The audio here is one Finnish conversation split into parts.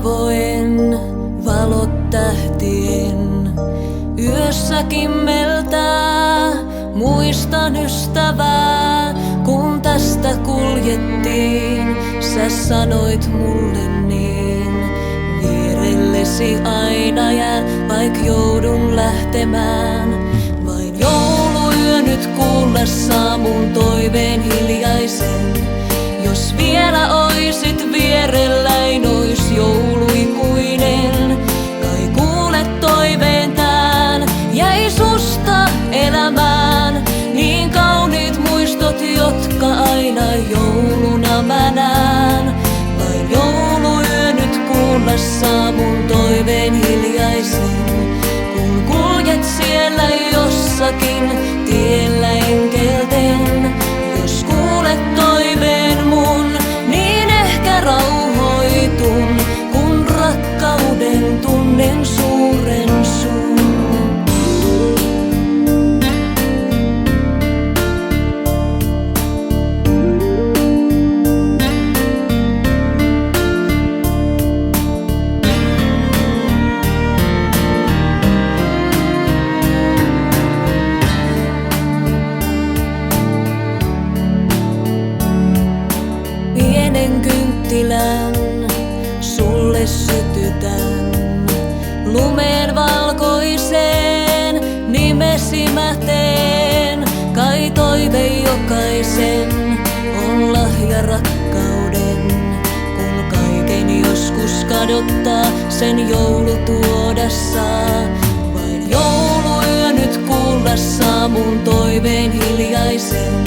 Toivoen valot tähtien yössä kimmeltää. Muistan ystävää, kun tästä kuljettiin. Sä sanoit mulle niin, vierellesi aina jään, vaik joudun lähtemään. Vain jouluyö nyt kuullessa mun toiveen hiljaisen. Jos vielä oisit vierelläin, ois jouluikuinen. Kai kuulet toiveen tään, jäi susta elämään. Niin kauniit muistot, jotka aina jouluna mä näen. Vain jouluyö nyt kuullessa mun toiveen hiljaisen. Kun kuljet siellä jossakin tiellä enkelten. Jos kuulet toiveen mun, niin ehkä rauhoitun, kun rakkauden tunnen suuren sun. Pienen kynttilän sulle sytytän, lumeen valkoiseen nimesi mä teen. Kai toive jokaisen on lahja rakkauden, kun kaiken joskus kadottaa sen joulu tuodessa. Vain jouluyö nyt kuullessa mun toiveen hiljaisen.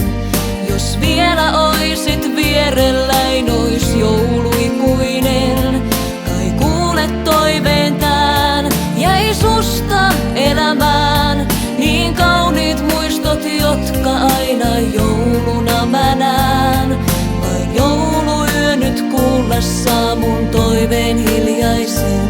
Jos vielä oisit vierelläin, ois jouluikuinen. Kai kuulet toiveen tään, jäi susta elämään. Niin kauniit muistot, jotka aina jouluna mä näen. Vain jouluyö nyt kuullessa mun toiveen hiljaisen.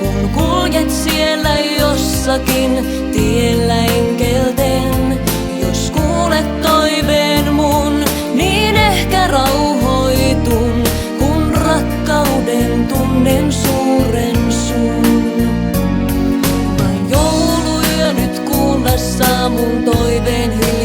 Kun kuljet siellä jossakin tiellä enkelten. Jos kuulet toiveen mun, niin ehkä rauhoitun, kun rakkauden tunnen suuren sun. Vain jouluyö nyt kuullessa mun toiveen hiljaisen.